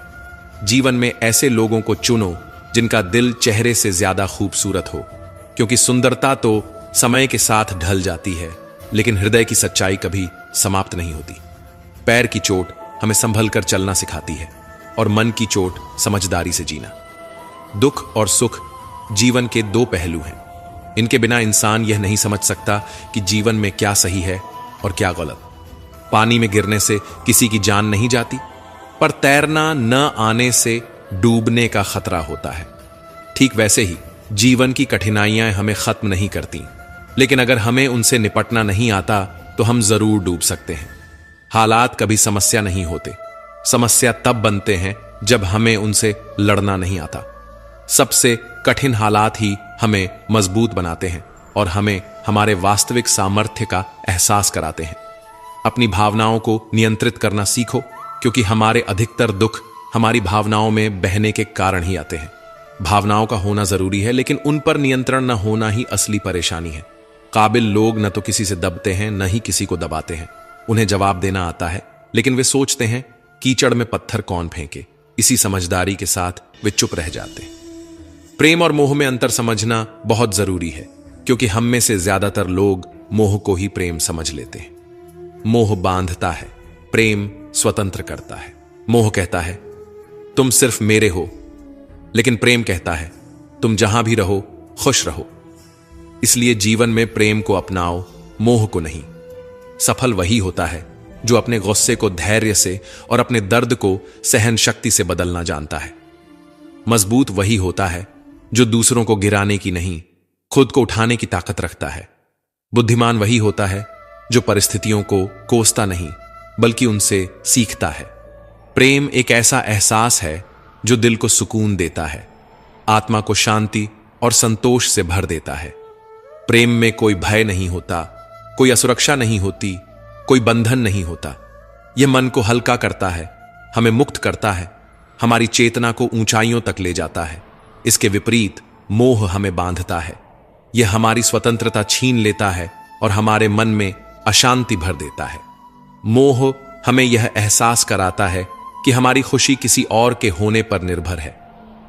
S1: जीवन में ऐसे लोगों को चुनो जिनका दिल चेहरे से ज्यादा खूबसूरत हो, क्योंकि सुंदरता तो समय के साथ ढल जाती है, लेकिन हृदय की सच्चाई कभी समाप्त नहीं होती। पैर की चोट हमें संभल कर चलना सिखाती है और मन की चोट समझदारी से जीना। दुख और सुख जीवन के दो पहलू हैं। इनके बिना इंसान यह नहीं समझ सकता कि जीवन में क्या सही है और क्या गलत। पानी में गिरने से किसी की जान नहीं जाती, पर तैरना न आने से डूबने का खतरा होता है। ठीक वैसे ही जीवन की कठिनाइयां हमें खत्म नहीं करती, लेकिन अगर हमें उनसे निपटना नहीं आता तो हम जरूर डूब सकते हैं। हालात कभी समस्या नहीं होते, समस्या तब बनते हैं जब हमें उनसे लड़ना नहीं आता। सबसे कठिन हालात ही हमें मजबूत बनाते हैं और हमें हमारे वास्तविक सामर्थ्य का एहसास कराते हैं। अपनी भावनाओं को नियंत्रित करना सीखो, क्योंकि हमारे अधिकतर दुख हमारी भावनाओं में बहने के कारण ही आते हैं। भावनाओं का होना जरूरी है, लेकिन उन पर नियंत्रण न होना ही असली परेशानी है। काबिल लोग न तो किसी से दबते हैं, न ही किसी को दबाते हैं। उन्हें जवाब देना आता है, लेकिन वे सोचते हैं कीचड़ में पत्थर कौन फेंके। इसी समझदारी के साथ वे चुप रह जाते हैं। प्रेम और मोह में अंतर समझना बहुत जरूरी है, क्योंकि हम में से ज्यादातर लोग मोह को ही प्रेम समझ लेते हैं। मोह बांधता है, प्रेम स्वतंत्र करता है। मोह कहता है तुम सिर्फ मेरे हो, लेकिन प्रेम कहता है तुम जहां भी रहो खुश रहो। इसलिए जीवन में प्रेम को अपनाओ, मोह को नहीं। सफल वही होता है जो अपने गुस्से को धैर्य से और अपने दर्द को सहन शक्ति से बदलना जानता है। मजबूत वही होता है जो दूसरों को गिराने की नहीं, खुद को उठाने की ताकत रखता है। बुद्धिमान वही होता है जो परिस्थितियों को कोसता नहीं, बल्कि उनसे सीखता है। प्रेम एक ऐसा एहसास है जो दिल को सुकून देता है, आत्मा को शांति और संतोष से भर देता है। प्रेम में कोई भय नहीं होता, कोई असुरक्षा नहीं होती, कोई बंधन नहीं होता। यह मन को हल्का करता है, हमें मुक्त करता है, हमारी चेतना को ऊंचाइयों तक ले जाता है। इसके विपरीत मोह हमें बांधता है, यह हमारी स्वतंत्रता छीन लेता है और हमारे मन में अशांति भर देता है। मोह हमें यह एहसास कराता है कि हमारी खुशी किसी और के होने पर निर्भर है।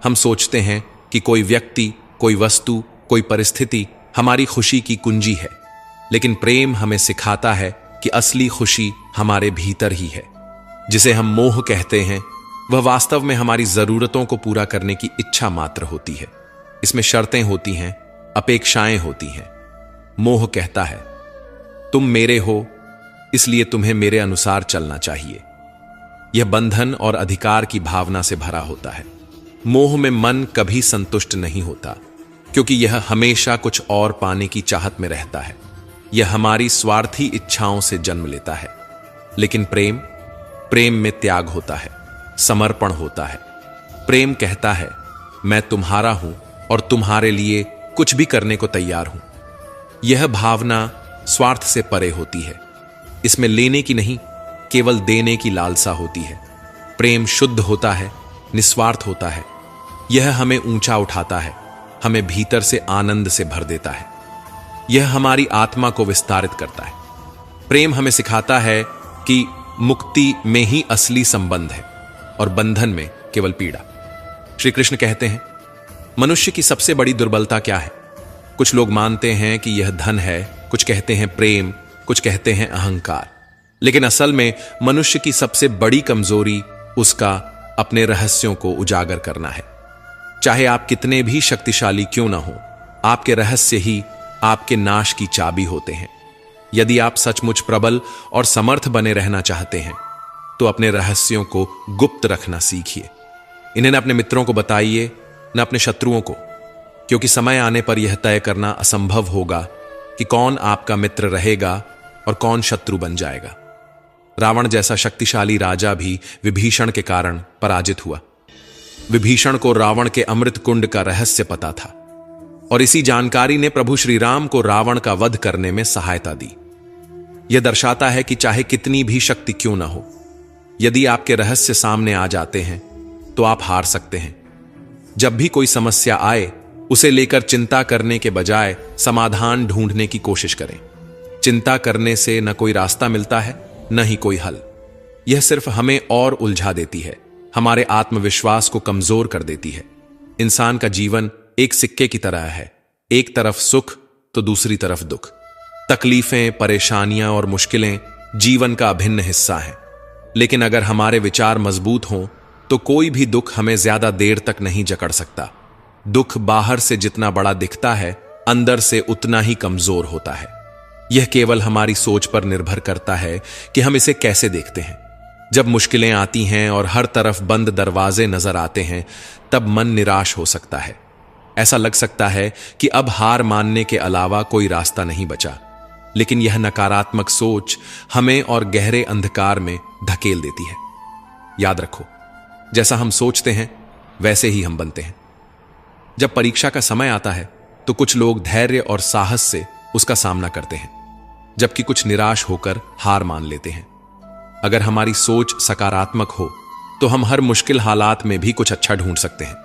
S1: हम सोचते हैं कि कोई व्यक्ति, कोई वस्तु, कोई परिस्थिति हमारी खुशी की कुंजी है, लेकिन प्रेम हमें सिखाता है कि असली खुशी हमारे भीतर ही है। जिसे हम मोह कहते हैं, वह वास्तव में हमारी जरूरतों को पूरा करने की इच्छा मात्र होती है। इसमें शर्तें होती हैं, अपेक्षाएं होती हैं। मोह कहता है तुम मेरे हो, इसलिए तुम्हें मेरे अनुसार चलना चाहिए। यह बंधन और अधिकार की भावना से भरा होता है। मोह में मन कभी संतुष्ट नहीं होता, क्योंकि यह हमेशा कुछ और पाने की चाहत में रहता है। यह हमारी स्वार्थी इच्छाओं से जन्म लेता है। लेकिन प्रेम में त्याग होता है, समर्पण होता है। प्रेम कहता है मैं तुम्हारा हूं और तुम्हारे लिए कुछ भी करने को तैयार हूं। यह भावना स्वार्थ से परे होती है। इसमें लेने की नहीं, केवल देने की लालसा होती है। प्रेम शुद्ध होता है, निस्वार्थ होता है। यह हमें ऊंचा उठाता है, हमें भीतर से आनंद से भर देता है। यह हमारी आत्मा को विस्तारित करता है। प्रेम हमें सिखाता है कि मुक्ति में ही असली संबंध है और बंधन में केवल पीड़ा। श्री कृष्ण कहते हैं मनुष्य की सबसे बड़ी दुर्बलता क्या है? कुछ लोग मानते हैं कि यह धन है, कुछ कहते हैं प्रेम, कुछ कहते हैं अहंकार। लेकिन असल में मनुष्य की सबसे बड़ी कमजोरी उसका अपने रहस्यों को उजागर करना है। चाहे आप कितने भी शक्तिशाली क्यों ना हो, आपके रहस्य ही आपके नाश की चाबी होते हैं। यदि आप सचमुच प्रबल और समर्थ बने रहना चाहते हैं, तो अपने रहस्यों को गुप्त रखना सीखिए। इन्हें न अपने मित्रों को बताइए, न अपने शत्रुओं को, क्योंकि समय आने पर यह तय करना असंभव होगा कि कौन आपका मित्र रहेगा और कौन शत्रु बन जाएगा। रावण जैसा शक्तिशाली राजा भी विभीषण के कारण पराजित हुआ। विभीषण को रावण के अमृत कुंड का रहस्य पता था और इसी जानकारी ने प्रभु श्री राम को रावण का वध करने में सहायता दी। यह दर्शाता है कि चाहे कितनी भी शक्ति क्यों न हो, यदि आपके रहस्य सामने आ जाते हैं तो आप हार सकते हैं। जब भी कोई समस्या आए, उसे लेकर चिंता करने के बजाय समाधान ढूंढने की कोशिश करें। चिंता करने से न कोई रास्ता मिलता है, न ही कोई हल। यह सिर्फ हमें और उलझा देती है, हमारे आत्मविश्वास को कमजोर कर देती है। इंसान का जीवन एक सिक्के की तरह है, एक तरफ सुख तो दूसरी तरफ दुख। तकलीफें, परेशानियां और मुश्किलें जीवन का अभिन्न हिस्सा हैं। लेकिन अगर हमारे विचार मजबूत हों तो कोई भी दुख हमें ज्यादा देर तक नहीं जकड़ सकता। दुख बाहर से जितना बड़ा दिखता है, अंदर से उतना ही कमजोर होता है। यह केवल हमारी सोच पर निर्भर करता है कि हम इसे कैसे देखते हैं। जब मुश्किलें आती हैं और हर तरफ बंद दरवाजे नजर आते हैं, तब मन निराश हो सकता है। ऐसा लग सकता है कि अब हार मानने के अलावा कोई रास्ता नहीं बचा। लेकिन यह नकारात्मक सोच हमें और गहरे अंधकार में धकेल देती है। याद रखो, जैसा हम सोचते हैं वैसे ही हम बनते हैं। जब परीक्षा का समय आता है तो कुछ लोग धैर्य और साहस से उसका सामना करते हैं, जबकि कुछ निराश होकर हार मान लेते हैं। अगर हमारी सोच सकारात्मक हो तो हम हर मुश्किल हालात में भी कुछ अच्छा ढूंढ सकते हैं।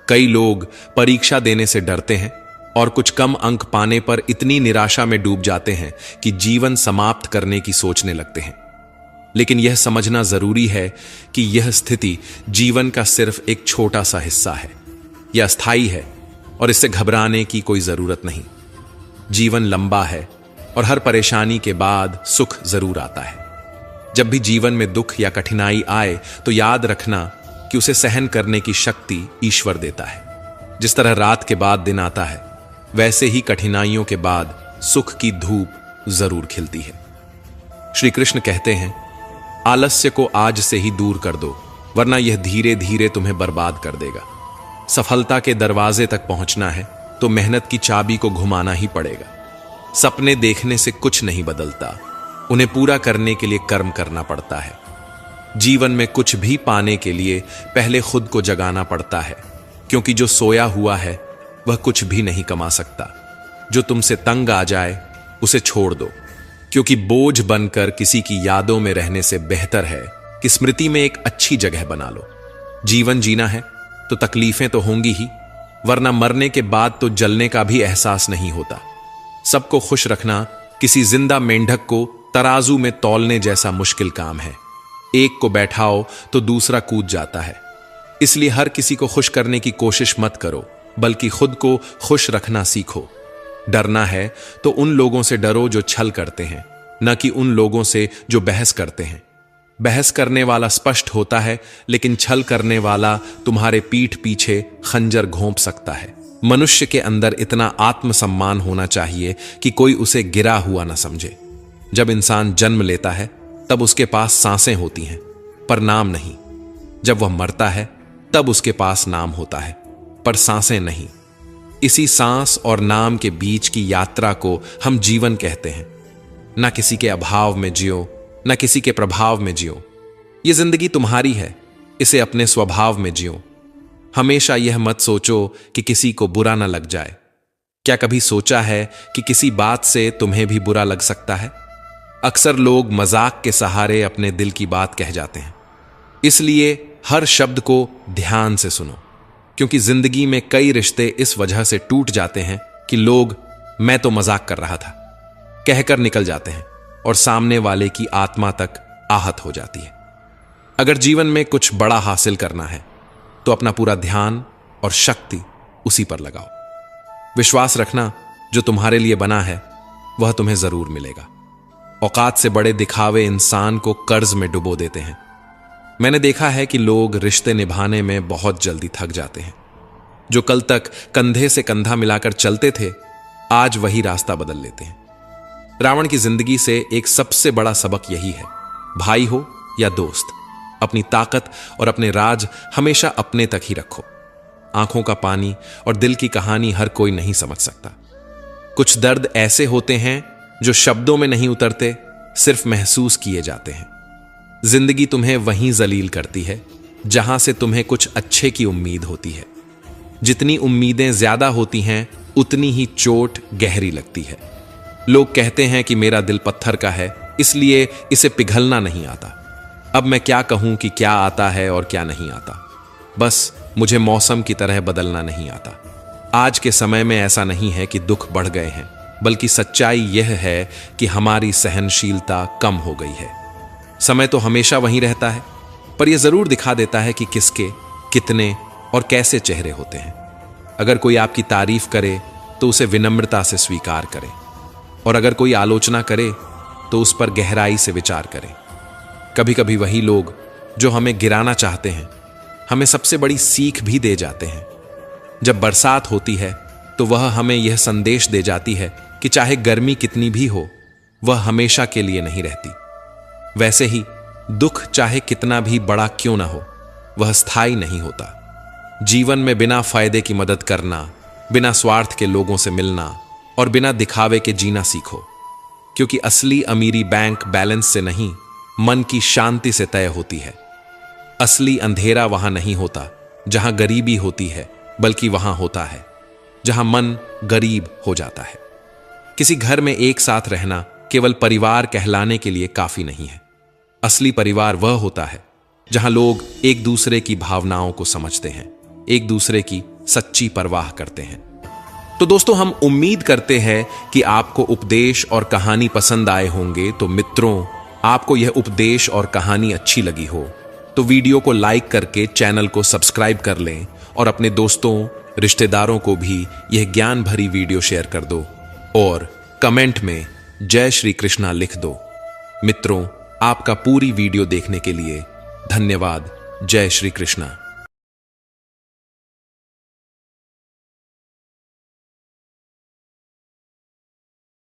S1: कई लोग परीक्षा देने से डरते हैं और कुछ कम अंक पाने पर इतनी निराशा में डूब जाते हैं कि जीवन समाप्त करने की सोचने लगते हैं। लेकिन यह समझना जरूरी है कि यह स्थिति जीवन का सिर्फ एक छोटा सा हिस्सा है। यह अस्थायी है और इससे घबराने की कोई जरूरत नहीं। जीवन लंबा है और हर परेशानी के बाद सुख जरूर आता है। जब भी जीवन में दुख या कठिनाई आए तो याद रखना कि उसे सहन करने की शक्ति ईश्वर देता है। जिस तरह रात के बाद दिन आता है, वैसे ही कठिनाइयों के बाद सुख की धूप जरूर खिलती है। श्री कृष्ण कहते हैं, आलस्य को आज से ही दूर कर दो, वरना यह धीरे धीरे तुम्हें बर्बाद कर देगा। सफलता के दरवाजे तक पहुंचना है तो मेहनत की चाबी को घुमाना ही पड़ेगा। सपने देखने से कुछ नहीं बदलता, उन्हें पूरा करने के लिए कर्म करना पड़ता है। जीवन में कुछ भी पाने के लिए पहले खुद को जगाना पड़ता है, क्योंकि जो सोया हुआ है वह कुछ भी नहीं कमा सकता। जो तुमसे तंग आ जाए उसे छोड़ दो, क्योंकि बोझ बनकर किसी की यादों में रहने से बेहतर है कि स्मृति में एक अच्छी जगह बना लो। जीवन जीना है तो तकलीफें तो होंगी ही, वरना मरने के बाद तो जलने का भी एहसास नहीं होता। सबको खुश रखना किसी जिंदा मेंढक को तराजू में तौलने जैसा मुश्किल काम है। एक को बैठाओ तो दूसरा कूद जाता है। इसलिए हर किसी को खुश करने की कोशिश मत करो, बल्कि खुद को खुश रखना सीखो। डरना है तो उन लोगों से डरो जो छल करते हैं, न कि उन लोगों से जो बहस करते हैं। बहस करने वाला स्पष्ट होता है, लेकिन छल करने वाला तुम्हारे पीठ पीछे खंजर घोंप सकता है। मनुष्य के अंदर इतना आत्मसम्मान होना चाहिए कि कोई उसे गिरा हुआ न समझे। जब इंसान जन्म लेता है तब उसके पास सांसें होती हैं, पर नाम नहीं। जब वह मरता है तब उसके पास नाम होता है, पर सांसें नहीं। इसी सांस और नाम के बीच की यात्रा को हम जीवन कहते हैं। न किसी के अभाव में जियो, न किसी के प्रभाव में जियो। यह जिंदगी तुम्हारी है, इसे अपने स्वभाव में जियो। हमेशा यह मत सोचो कि किसी को बुरा न लग जाए। क्या कभी सोचा है कि किसी बात से तुम्हें भी बुरा लग सकता है? अक्सर लोग मजाक के सहारे अपने दिल की बात कह जाते हैं। इसलिए हर शब्द को ध्यान से सुनो, क्योंकि जिंदगी में कई रिश्ते इस वजह से टूट जाते हैं कि लोग मैं तो मजाक कर रहा था कहकर निकल जाते हैं और सामने वाले की आत्मा तक आहत हो जाती है। अगर जीवन में कुछ बड़ा हासिल करना है तो अपना पूरा ध्यान और शक्ति उसी पर लगाओ। विश्वास रखना, जो तुम्हारे लिए बना है वह तुम्हें जरूर मिलेगा। औकात से बड़े दिखावे इंसान को कर्ज में डुबो देते हैं। मैंने देखा है कि लोग रिश्ते निभाने में बहुत जल्दी थक जाते हैं। जो कल तक कंधे से कंधा मिलाकर चलते थे, आज वही रास्ता बदल लेते हैं। रावण की जिंदगी से एक सबसे बड़ा सबक यही है, भाई हो या दोस्त, अपनी ताकत और अपने राज हमेशा अपने तक ही रखो। आंखों का पानी और दिल की कहानी हर कोई नहीं समझ सकता। कुछ दर्द ऐसे होते हैं जो शब्दों में नहीं उतरते, सिर्फ महसूस किए जाते हैं। जिंदगी तुम्हें वहीं जलील करती है जहां से तुम्हें कुछ अच्छे की उम्मीद होती है। जितनी उम्मीदें ज्यादा होती हैं उतनी ही चोट गहरी लगती है। लोग कहते हैं कि मेरा दिल पत्थर का है, इसलिए इसे पिघलना नहीं आता। अब मैं क्या कहूं कि क्या आता है और क्या नहीं आता। बस मुझे मौसम की तरह बदलना नहीं आता। आज के समय में ऐसा नहीं है कि दुख बढ़ गए हैं, बल्कि सच्चाई यह है कि हमारी सहनशीलता कम हो गई है। समय तो हमेशा वहीं रहता है, पर यह जरूर दिखा देता है कि किसके, कितने और कैसे चेहरे होते हैं। अगर कोई आपकी तारीफ करे तो उसे विनम्रता से स्वीकार करें, और अगर कोई आलोचना करे तो उस पर गहराई से विचार करें। कभी कभी वही लोग जो हमें गिराना चाहते हैं हमें सबसे बड़ी सीख भी दे जाते हैं। जब बरसात होती है तो वह हमें यह संदेश दे जाती है कि चाहे गर्मी कितनी भी हो, वह हमेशा के लिए नहीं रहती। वैसे ही दुख चाहे कितना भी बड़ा क्यों ना हो, वह स्थायी नहीं होता। जीवन में बिना फायदे की मदद करना, बिना स्वार्थ के लोगों से मिलना और बिना दिखावे के जीना सीखो, क्योंकि असली अमीरी बैंक बैलेंस से नहीं, मन की शांति से तय होती है। असली अंधेरा वहां नहीं होता जहां गरीबी होती है, बल्कि वहां होता है जहां मन गरीब हो जाता है। किसी घर में एक साथ रहना केवल परिवार कहलाने के लिए काफी नहीं है। असली परिवार वह होता है जहां लोग एक दूसरे की भावनाओं को समझते हैं, एक दूसरे की सच्ची परवाह करते हैं। तो दोस्तों, हम उम्मीद करते हैं कि आपको उपदेश और कहानी पसंद आए होंगे। तो मित्रों, आपको यह उपदेश और कहानी अच्छी लगी हो तो वीडियो को लाइक करके चैनल को सब्सक्राइब कर लें और अपने दोस्तों, रिश्तेदारों को भी यह ज्ञान भरी वीडियो शेयर कर दो और कमेंट में जय श्री कृष्णा लिख दो। मित्रों, आपका पूरी वीडियो देखने के लिए धन्यवाद। जय श्री कृष्णा।